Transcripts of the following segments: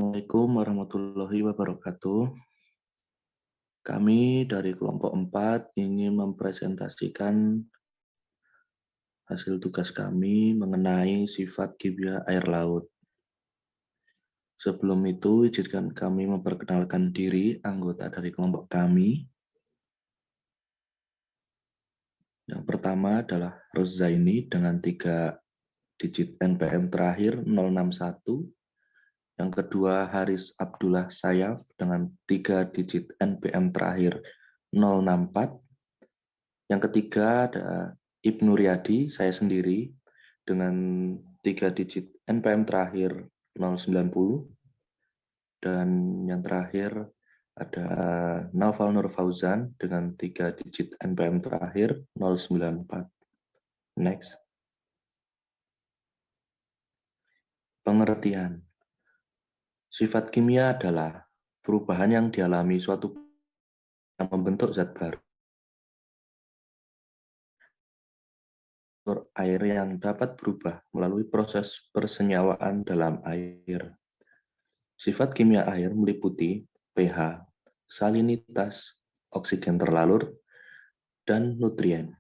Assalamualaikum warahmatullahi wabarakatuh. Kami dari kelompok 4 ingin mempresentasikan hasil tugas kami mengenai sifat kimia air laut. Sebelum itu, izinkan kami memperkenalkan diri anggota dari kelompok kami. Yang pertama adalah Rozaini dengan 3 digit NPM terakhir 061. Yang kedua, Haris Abdullah Sayaf dengan 3 digit NPM terakhir 064. Yang ketiga ada Ibnu Riyadi, saya sendiri, dengan 3 digit NPM terakhir 090. Dan yang terakhir ada Naufal Nur Fauzan dengan 3 digit NPM terakhir 094. Next. Pengertian. Sifat kimia adalah perubahan yang dialami suatu yang membentuk zat baru. Air yang dapat berubah melalui proses persenyawaan dalam air. Sifat kimia air meliputi pH, salinitas, oksigen terlarut, dan nutrien.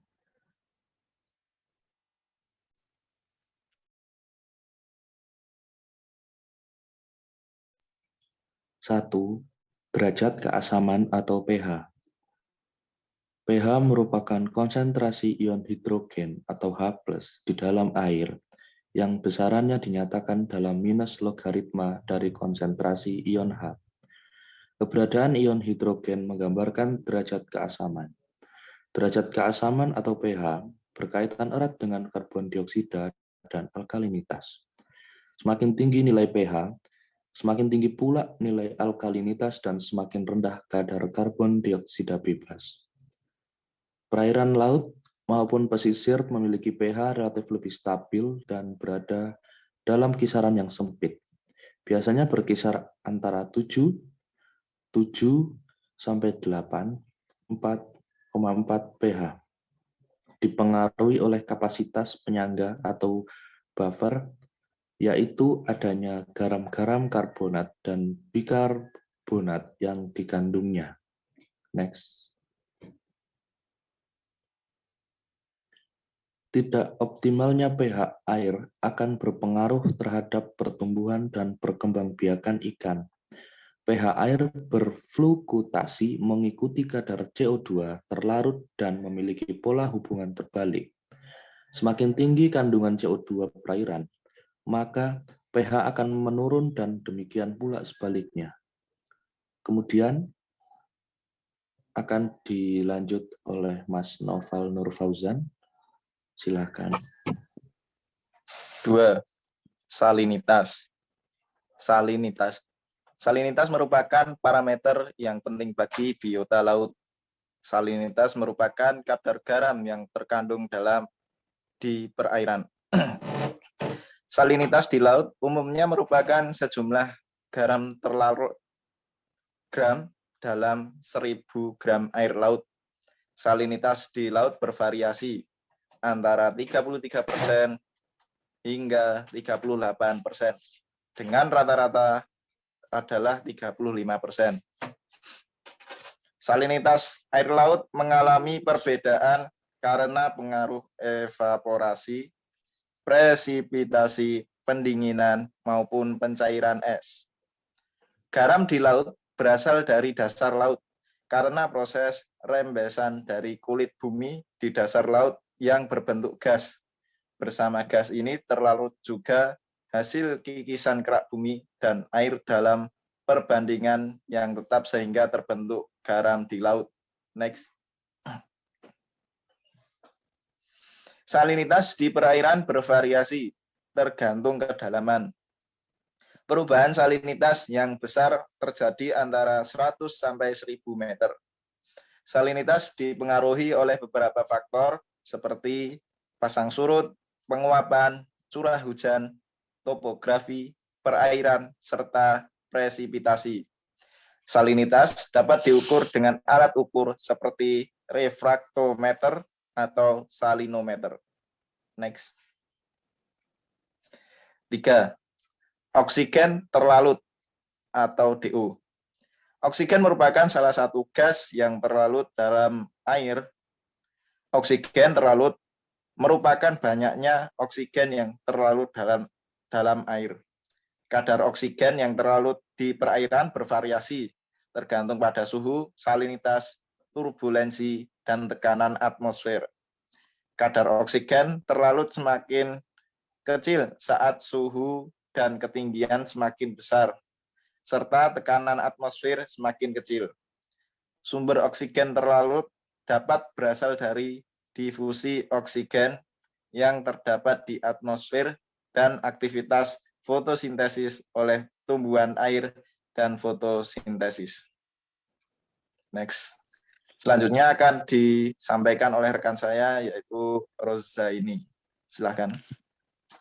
Satu, derajat keasaman atau pH. pH merupakan konsentrasi ion hidrogen atau H+ di dalam air yang besarannya dinyatakan dalam minus logaritma dari konsentrasi ion H. Keberadaan ion hidrogen menggambarkan derajat keasaman. Derajat keasaman atau pH berkaitan erat dengan karbon dioksida dan alkalinitas. Semakin tinggi nilai pH, semakin tinggi pula nilai alkalinitas dan semakin rendah kadar karbon dioksida bebas. Perairan laut maupun pesisir memiliki pH relatif lebih stabil dan berada dalam kisaran yang sempit. Biasanya berkisar antara 7 sampai 8, 4,4 pH. Dipengaruhi oleh kapasitas penyangga atau buffer, yaitu adanya garam-garam karbonat dan bikarbonat yang dikandungnya. Next. Tidak optimalnya pH air akan berpengaruh terhadap pertumbuhan dan perkembangbiakan ikan. pH air berfluktuasi mengikuti kadar CO2 terlarut dan memiliki pola hubungan terbalik. Semakin tinggi kandungan CO2 perairan, maka pH akan menurun dan demikian pula sebaliknya. Kemudian akan dilanjut oleh Mas Naufal Nur Fauzan. Silakan. 2. Salinitas. Salinitas merupakan parameter yang penting bagi biota laut. Salinitas merupakan kadar garam yang terkandung di perairan. Salinitas di laut umumnya merupakan sejumlah garam terlarut gram dalam 1000 gram air laut. Salinitas di laut bervariasi antara 33% hingga 38%, dengan rata-rata adalah 35%. Salinitas air laut mengalami perbedaan karena pengaruh evaporasi, presipitasi, pendinginan, maupun pencairan es. Garam di laut berasal dari dasar laut karena proses rembesan dari kulit bumi di dasar laut yang berbentuk gas. Bersama gas ini terlarut juga hasil kikisan kerak bumi dan air dalam perbandingan yang tetap sehingga terbentuk garam di laut. Next. Salinitas di perairan bervariasi tergantung kedalaman. Perubahan salinitas yang besar terjadi antara 100 sampai 1000 meter. Salinitas dipengaruhi oleh beberapa faktor seperti pasang surut, penguapan, curah hujan, topografi, perairan, serta presipitasi. Salinitas dapat diukur dengan alat ukur seperti refraktometer atau salinometer. Next. 3. Oksigen terlarut. atau DO. Oksigen merupakan salah satu gas yang terlarut dalam air. Oksigen terlarut merupakan banyaknya oksigen yang terlarut dalam air. Kadar oksigen yang terlarut di perairan bervariasi tergantung pada suhu, salinitas, turbulensi, dan tekanan atmosfer. Kadar oksigen terlarut semakin kecil saat suhu dan ketinggian semakin besar, serta tekanan atmosfer semakin kecil. Sumber oksigen terlarut dapat berasal dari difusi oksigen yang terdapat di atmosfer dan aktivitas fotosintesis oleh tumbuhan air dan fotosintesis. Next. Selanjutnya akan disampaikan oleh rekan saya, yaitu Rozaini. Silakan.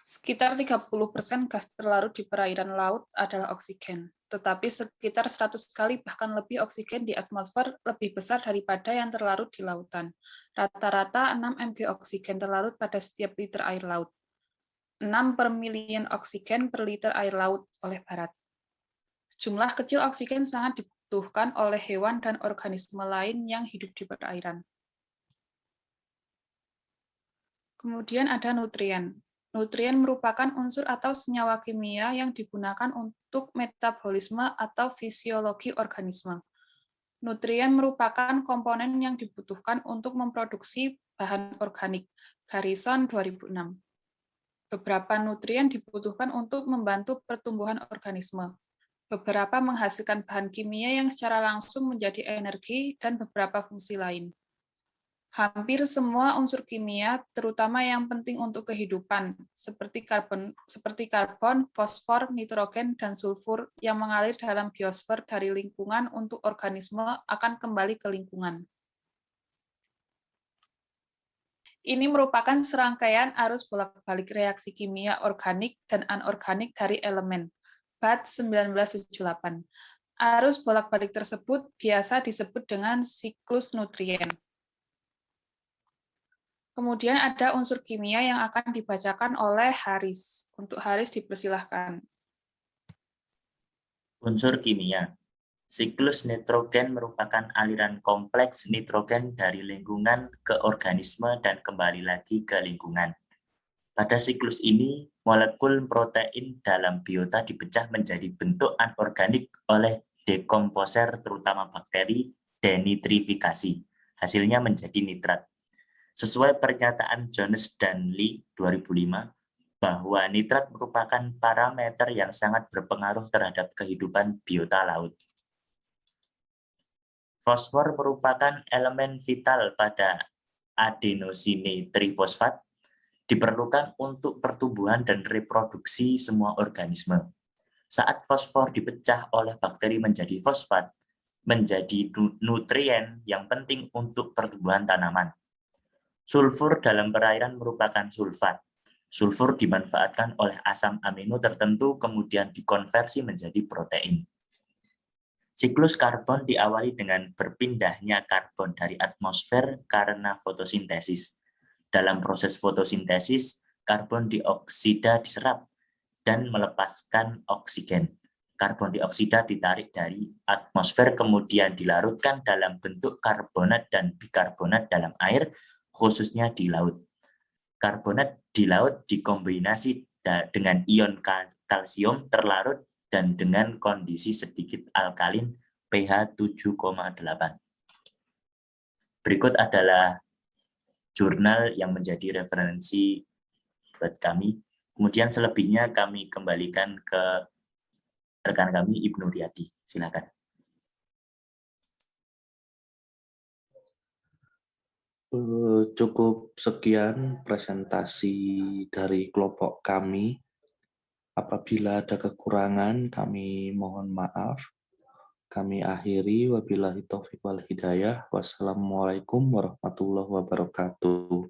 Sekitar 30% gas terlarut di perairan laut adalah oksigen, tetapi sekitar 100 kali bahkan lebih oksigen di atmosfer lebih besar daripada yang terlarut di lautan. Rata-rata 6 mg oksigen terlarut pada setiap liter air laut. 6 per milion oksigen per liter air laut oleh Barat. Jumlah kecil oksigen sangat dibutuhkan oleh hewan dan organisme lain yang hidup di perairan. Kemudian ada nutrien. Nutrien merupakan unsur atau senyawa kimia yang digunakan untuk metabolisme atau fisiologi organisme. Nutrien merupakan komponen yang dibutuhkan untuk memproduksi bahan organik. Garrison 2006. Beberapa nutrien dibutuhkan untuk membantu pertumbuhan organisme. Beberapa menghasilkan bahan kimia yang secara langsung menjadi energi dan beberapa fungsi lain. Hampir semua unsur kimia, terutama yang penting untuk kehidupan, seperti karbon, fosfor, nitrogen, dan sulfur yang mengalir dalam biosfer dari lingkungan untuk organisme akan kembali ke lingkungan. Ini merupakan serangkaian arus bolak-balik reaksi kimia organik dan anorganik dari elemen. BAT 1978. Arus bolak-balik tersebut biasa disebut dengan siklus nutrien. Kemudian ada unsur kimia yang akan dibacakan oleh Haris. Untuk Haris dipersilahkan. Unsur kimia. Siklus nitrogen merupakan aliran kompleks nitrogen dari lingkungan ke organisme dan kembali lagi ke lingkungan. Pada siklus ini, molekul protein dalam biota dipecah menjadi bentuk anorganik oleh dekomposer terutama bakteri denitrifikasi. Hasilnya menjadi nitrat. Sesuai pernyataan Jones dan Lee 2005, bahwa nitrat merupakan parameter yang sangat berpengaruh terhadap kehidupan biota laut. Fosfor merupakan elemen vital pada adenosine trifosfat, diperlukan untuk pertumbuhan dan reproduksi semua organisme. Saat fosfor dipecah oleh bakteri menjadi fosfat, menjadi nutrien yang penting untuk pertumbuhan tanaman. Sulfur dalam perairan merupakan sulfat. Sulfur dimanfaatkan oleh asam amino tertentu kemudian dikonversi menjadi protein. Siklus karbon diawali dengan berpindahnya karbon dari atmosfer karena fotosintesis. Dalam proses fotosintesis, karbon dioksida diserap dan melepaskan oksigen. Karbon dioksida ditarik dari atmosfer kemudian dilarutkan dalam bentuk karbonat dan bikarbonat dalam air, khususnya di laut. Karbonat di laut dikombinasi dengan ion kalsium terlarut dan dengan kondisi sedikit alkalin pH 7,8. Berikut adalah jurnal yang menjadi referensi buat kami. Kemudian selebihnya kami kembalikan ke rekan kami Ibnu Riyadi. Silakan. Cukup sekian presentasi dari kelompok kami. Apabila ada kekurangan, kami mohon maaf. Kami akhiri, wabillahi taufiq wal hidayah. Wassalamualaikum warahmatullahi wabarakatuh.